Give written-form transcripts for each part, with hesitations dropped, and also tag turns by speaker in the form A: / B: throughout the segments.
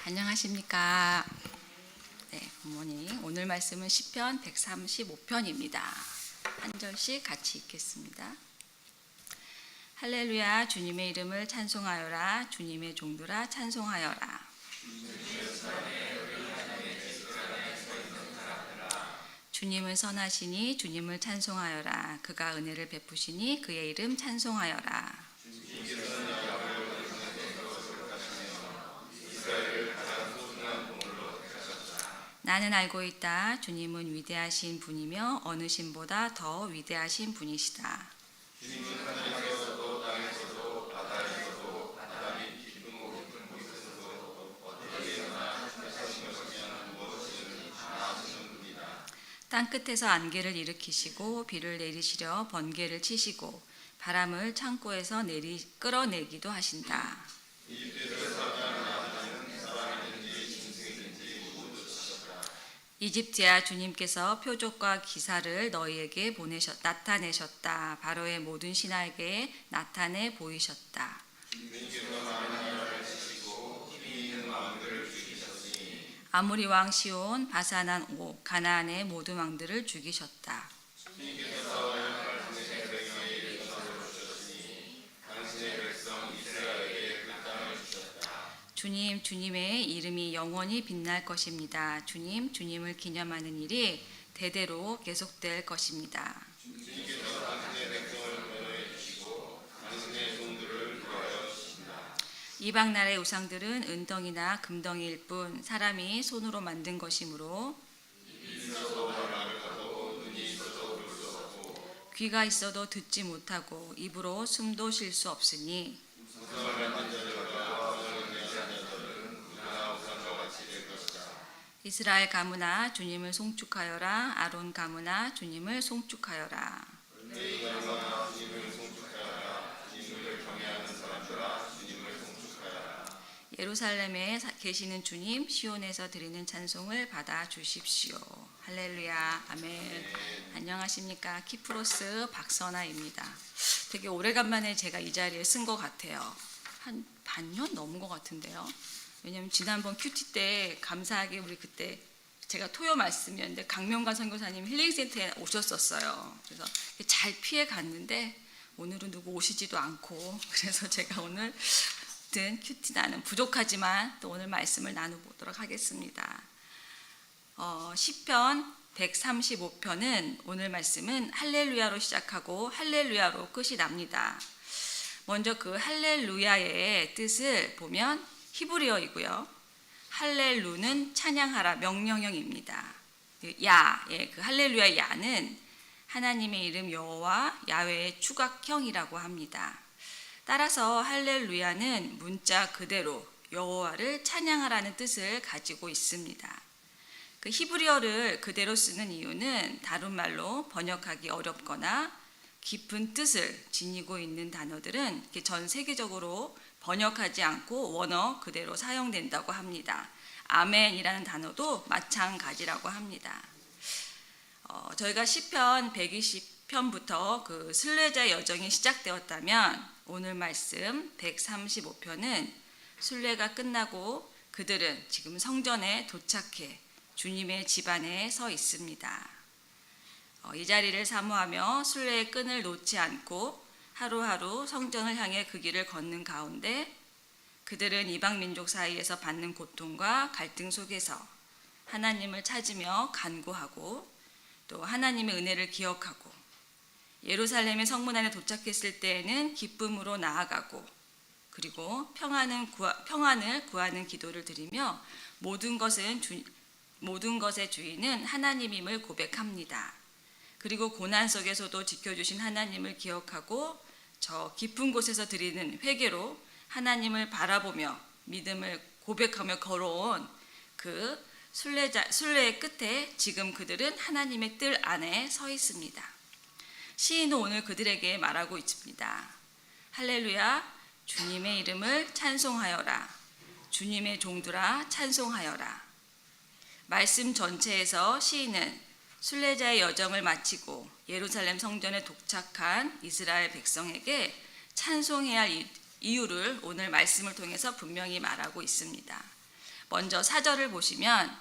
A: 안녕하십니까. 네, 굿모닝. 오늘 말씀은 시편 135편입니다. 한 절씩 같이 읽겠습니다. 할렐루야, 주님의 이름을 찬송하여라. 주님의 종들아 찬송하여라. 주님은 선하시니 주님을 찬송하여라. 그가 은혜를 베푸시니 그의 이름 찬송하여라. 나는 알고 있다. 주님은 위대하신 분이며 어느 신보다 더 위대하신 분이시다. 주님은 하늘에서도 땅에서도 바다에서도 바다 및 깊은 곳에서도 어디에서나 하신 것이면 무엇이든지 다 하시는 분이다. 땅 끝에서 안개를 일으키시고 비를 내리시려 번개를 치시고 바람을 창고에서 끌어내기도 하신다. 이집트야, 주님께서 표적과 기사를 너희에게 나타내셨다. 바로의 모든 신하에게 나타내 보이셨다. 아모리 왕 시온, 바산한 옥, 가나안의 모든 왕들을 죽이셨다. 주님, 주님의 이름이 영원히 빛날 것입니다. 주님, 주님을 기념하는 일이 대대로 계속될 것입니다. 이방 나라의 우상들은 은덩이나 금덩이일 뿐 사람이 손으로 만든 것이므로 귀가 있어도 듣지 못하고 입으로 숨도 쉴 수 없으니 이스라엘 가문아, 주님을 송축하여라. 아론 가문아, 주님을 송축하여라. 예루살렘에 계시는 주님, 시온에서 드리는 찬송을 받아 주십시오. 할렐루야, 아멘. 안녕하십니까. 키프로스 박선아입니다. 되게 오래간만에 제가 이 자리에 쓴 것 같아요. 한 반년 넘은 것 같은데요. 왜냐면 지난번 큐티 때 감사하게 우리 그때 제가 토요 말씀이었는데 강명관 선교사님 힐링센터에 오셨었어요. 그래서 잘 피해 갔는데 오늘은 누구 오시지도 않고 그래서 제가 오늘 큐티 나는 부족하지만 또 오늘 말씀을 나눠보도록 하겠습니다. 시편 135편은 오늘 말씀은 할렐루야로 시작하고 할렐루야로 끝이 납니다. 먼저 그 할렐루야의 뜻을 보면 히브리어이고요. 할렐루는 찬양하라 명령형입니다. 그 할렐루야 야는 하나님의 이름 여호와 야훼의 추각형이라고 합니다. 따라서 할렐루야는 문자 그대로 여호와를 찬양하라는 뜻을 가지고 있습니다. 그 히브리어를 그대로 쓰는 이유는 다른 말로 번역하기 어렵거나 깊은 뜻을 지니고 있는 단어들은 전 세계적으로 번역하지 않고 원어 그대로 사용된다고 합니다. 아멘이라는 단어도 마찬가지라고 합니다. 저희가 시편 120편부터 그 순례자의 여정이 시작되었다면 오늘 말씀 135편은 순례가 끝나고 그들은 지금 성전에 도착해 주님의 집 안에 서 있습니다. 이 자리를 사모하며 순례의 끈을 놓지 않고 하루하루 성전을 향해 그 길을 걷는 가운데 그들은 이방 민족 사이에서 받는 고통과 갈등 속에서 하나님을 찾으며 간구하고 또 하나님의 은혜를 기억하고 예루살렘의 성문 안에 도착했을 때에는 기쁨으로 나아가고 그리고 평안을 구하는 기도를 드리며 모든 것의 주인은 하나님임을 고백합니다. 그리고 고난 속에서도 지켜주신 하나님을 기억하고 저 깊은 곳에서 드리는 회개로 하나님을 바라보며 믿음을 고백하며 걸어온 그 순례의 끝에 지금 그들은 하나님의 뜰 안에 서 있습니다. 시인은 오늘 그들에게 말하고 있습니다. 할렐루야, 주님의 이름을 찬송하여라. 주님의 종들아 찬송하여라. 말씀 전체에서 시인은 순례자의 여정을 마치고 예루살렘 성전에 도착한 이스라엘 백성에게 찬송해야 할 이유를 오늘 말씀을 통해서 분명히 말하고 있습니다. 먼저 4절을 보시면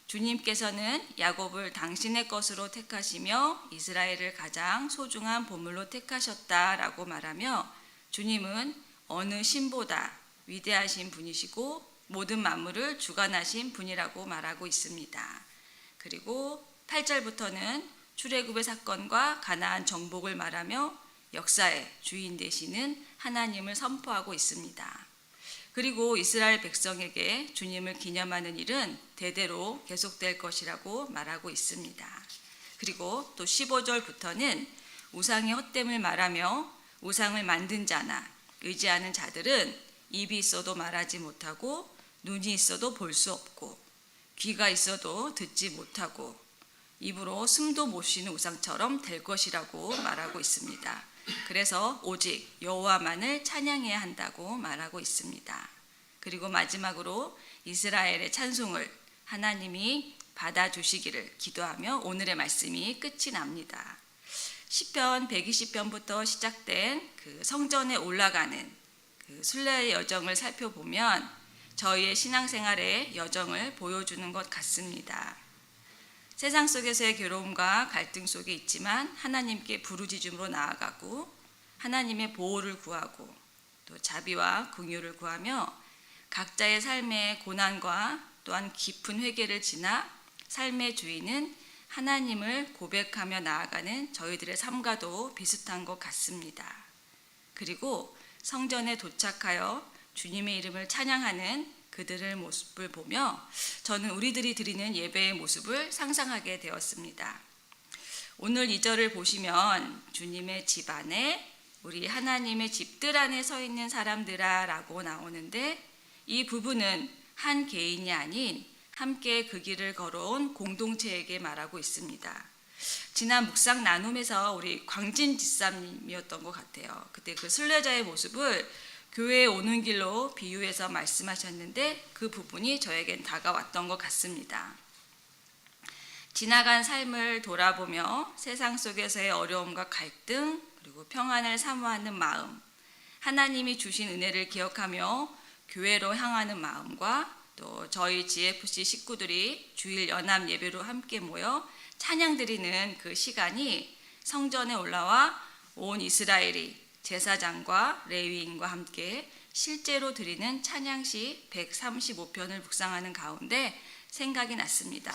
A: 주님께서는 야곱을 당신의 것으로 택하시며 이스라엘을 가장 소중한 보물로 택하셨다라고 말하며 주님은 어느 신보다 위대하신 분이시고 모든 만물을 주관하신 분이라고 말하고 있습니다. 그리고 8절부터는 출애굽의 사건과 가나안 정복을 말하며 역사의 주인 되시는 하나님을 선포하고 있습니다. 그리고 이스라엘 백성에게 주님을 기념하는 일은 대대로 계속될 것이라고 말하고 있습니다. 그리고 또 15절부터는 우상의 헛됨을 말하며 우상을 만든 자나 의지하는 자들은 입이 있어도 말하지 못하고 눈이 있어도 볼 수 없고 귀가 있어도 듣지 못하고 입으로 숨도 못 쉬는 우상처럼 될 것이라고 말하고 있습니다. 그래서 오직 여호와만을 찬양해야 한다고 말하고 있습니다. 그리고 마지막으로 이스라엘의 찬송을 하나님이 받아주시기를 기도하며 오늘의 말씀이 끝이 납니다. 시편 120편부터 시작된 그 성전에 올라가는 그 순례의 여정을 살펴보면 저희의 신앙생활의 여정을 보여주는 것 같습니다. 세상 속에서의 괴로움과 갈등 속에 있지만 하나님께 부르짖음으로 나아가고 하나님의 보호를 구하고 또 자비와 긍휼을 구하며 각자의 삶의 고난과 또한 깊은 회개를 지나 삶의 주인은 하나님을 고백하며 나아가는 저희들의 삶과도 비슷한 것 같습니다. 그리고 성전에 도착하여 주님의 이름을 찬양하는 그들의 모습을 보며 저는 우리들이 드리는 예배의 모습을 상상하게 되었습니다. 오늘 2절을 보시면 주님의 집 안에 우리 하나님의 집들 안에 서 있는 사람들아 라고 나오는데 이 부분은 한 개인이 아닌 함께 그 길을 걸어온 공동체에게 말하고 있습니다. 지난 묵상 나눔에서 우리 광진 집사님이었던 것 같아요. 그때 그 순례자의 모습을 교회에 오는 길로 비유해서 말씀하셨는데 그 부분이 저에겐 다가왔던 것 같습니다. 지나간 삶을 돌아보며 세상 속에서의 어려움과 갈등 그리고 평안을 사모하는 마음, 하나님이 주신 은혜를 기억하며 교회로 향하는 마음과 또 저희 GFC 식구들이 주일 연합 예배로 함께 모여 찬양 드리는 그 시간이 성전에 올라와 온 이스라엘이 제사장과 레위인과 함께 실제로 드리는 찬양시 135편을 묵상하는 가운데 생각이 났습니다.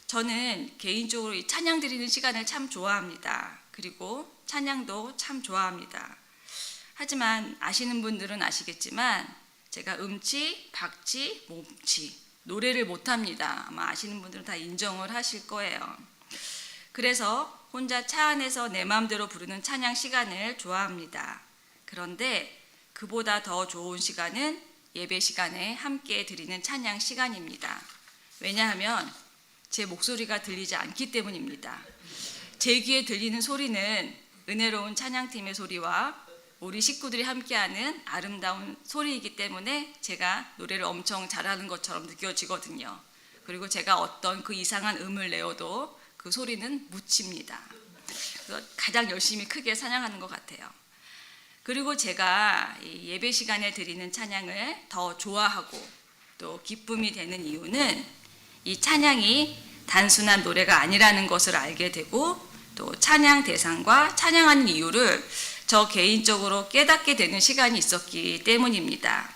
A: 저는 개인적으로 이 찬양 드리는 시간을 참 좋아합니다. 그리고 찬양도 참 좋아합니다. 하지만 아시는 분들은 아시겠지만 제가 음치, 박치, 몸치 노래를 못합니다. 아마 아시는 분들은 다 인정을 하실 거예요. 그래서 혼자 차 안에서 내 마음대로 부르는 찬양 시간을 좋아합니다. 그런데 그보다 더 좋은 시간은 예배 시간에 함께 드리는 찬양 시간입니다. 왜냐하면 제 목소리가 들리지 않기 때문입니다. 제 귀에 들리는 소리는 은혜로운 찬양팀의 소리와 우리 식구들이 함께하는 아름다운 소리이기 때문에 제가 노래를 엄청 잘하는 것처럼 느껴지거든요. 그리고 제가 어떤 그 이상한 음을 내어도 그 소리는 묻힙니다. 그래서 가장 열심히 크게 찬양하는 것 같아요. 그리고 제가 이 예배 시간에 드리는 찬양을 더 좋아하고 또 기쁨이 되는 이유는 이 찬양이 단순한 노래가 아니라는 것을 알게 되고 또 찬양 대상과 찬양하는 이유를 저 개인적으로 깨닫게 되는 시간이 있었기 때문입니다.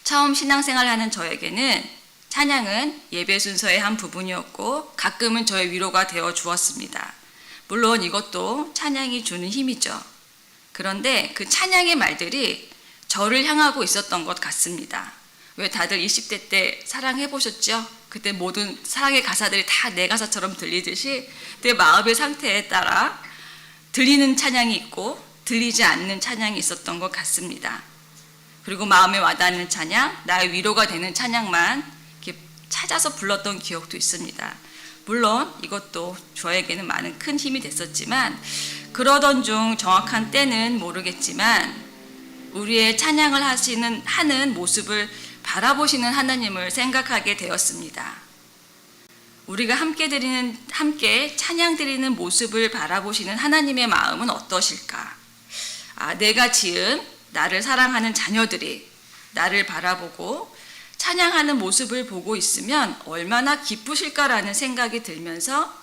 A: 처음 신앙생활하는 저에게는 찬양은 예배 순서의 한 부분이었고 가끔은 저의 위로가 되어 주었습니다. 물론 이것도 찬양이 주는 힘이죠. 그런데 그 찬양의 말들이 저를 향하고 있었던 것 같습니다. 왜 다들 20대 때 사랑해 보셨죠? 그때 모든 사랑의 가사들이 다 내 가사처럼 들리듯이 내 마음의 상태에 따라 들리는 찬양이 있고 들리지 않는 찬양이 있었던 것 같습니다. 그리고 마음에 와닿는 찬양, 나의 위로가 되는 찬양만 이렇게 찾아서 불렀던 기억도 있습니다. 물론 이것도 저에게는 많은 큰 힘이 됐었지만 그러던 중 정확한 때는 모르겠지만 우리의 찬양을 하는 모습을 바라보시는 하나님을 생각하게 되었습니다. 우리가 함께 찬양 드리는 모습을 바라보시는 하나님의 마음은 어떠실까? 내가 지은 나를 사랑하는 자녀들이 나를 바라보고 찬양하는 모습을 보고 있으면 얼마나 기쁘실까라는 생각이 들면서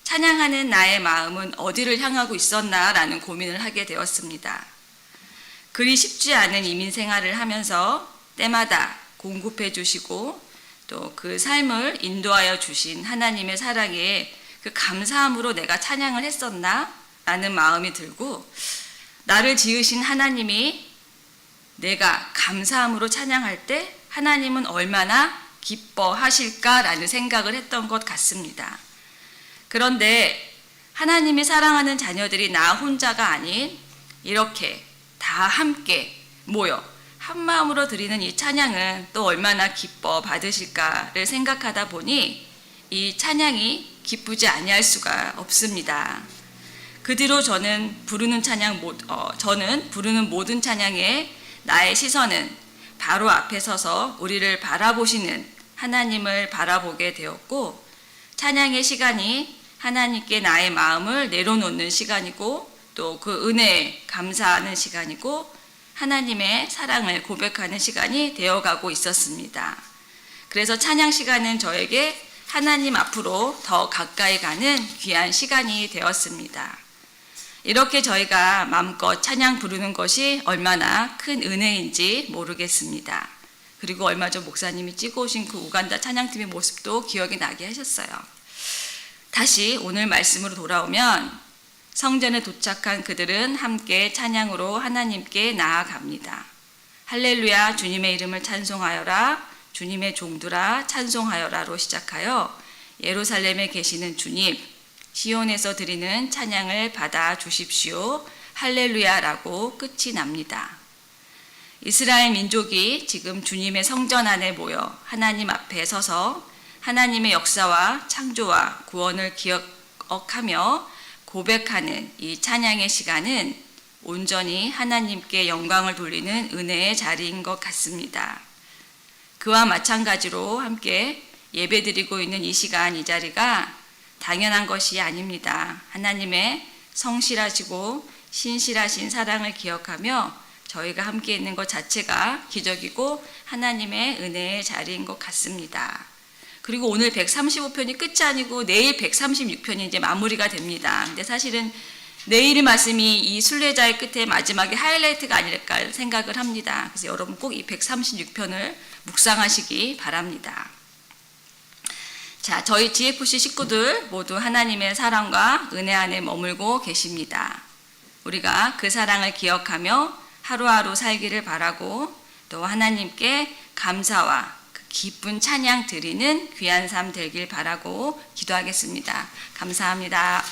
A: 찬양하는 나의 마음은 어디를 향하고 있었나라는 고민을 하게 되었습니다. 그리 쉽지 않은 이민 생활을 하면서 때마다 공급해 주시고 또 그 삶을 인도하여 주신 하나님의 사랑에 그 감사함으로 내가 찬양을 했었나? 라는 마음이 들고, 나를 지으신 하나님이 내가 감사함으로 찬양할 때 하나님은 얼마나 기뻐하실까라는 생각을 했던 것 같습니다. 그런데 하나님이 사랑하는 자녀들이 나 혼자가 아닌 이렇게 다 함께 모여 한 마음으로 드리는 이 찬양은 또 얼마나 기뻐 받으실까를 생각하다 보니 이 찬양이 기쁘지 아니할 수가 없습니다. 그 뒤로 저는 부르는 모든 찬양에 나의 시선은 바로 앞에 서서 우리를 바라보시는 하나님을 바라보게 되었고, 찬양의 시간이 하나님께 나의 마음을 내려놓는 시간이고 또 그 은혜에 감사하는 시간이고 하나님의 사랑을 고백하는 시간이 되어가고 있었습니다. 그래서 찬양 시간은 저에게 하나님 앞으로 더 가까이 가는 귀한 시간이 되었습니다. 이렇게 저희가 마음껏 찬양 부르는 것이 얼마나 큰 은혜인지 모르겠습니다. 그리고 얼마 전 목사님이 찍어오신 그 우간다 찬양팀의 모습도 기억이 나게 하셨어요. 다시 오늘 말씀으로 돌아오면 성전에 도착한 그들은 함께 찬양으로 하나님께 나아갑니다. 할렐루야, 주님의 이름을 찬송하여라, 주님의 종들아 찬송하여라로 시작하여 예루살렘에 계시는 주님, 시온에서 드리는 찬양을 받아 주십시오, 할렐루야라고 끝이 납니다. 이스라엘 민족이 지금 주님의 성전 안에 모여 하나님 앞에 서서 하나님의 역사와 창조와 구원을 기억하며 고백하는 이 찬양의 시간은 온전히 하나님께 영광을 돌리는 은혜의 자리인 것 같습니다. 그와 마찬가지로 함께 예배드리고 있는 이 시간, 이 자리가 당연한 것이 아닙니다. 하나님의 성실하시고 신실하신 사랑을 기억하며 저희가 함께 있는 것 자체가 기적이고 하나님의 은혜의 자리인 것 같습니다. 그리고 오늘 135편이 끝이 아니고 내일 136편이 이제 마무리가 됩니다. 근데 사실은 내일의 말씀이 이 순례자의 끝에 마지막에 하이라이트가 아닐까 생각을 합니다. 그래서 여러분 꼭 이 136편을 묵상하시기 바랍니다. 자, 저희 GFC 식구들 모두 하나님의 사랑과 은혜 안에 머물고 계십니다. 우리가 그 사랑을 기억하며 하루하루 살기를 바라고 또 하나님께 감사와 기쁜 찬양 드리는 귀한 삶 되길 바라고 기도하겠습니다. 감사합니다.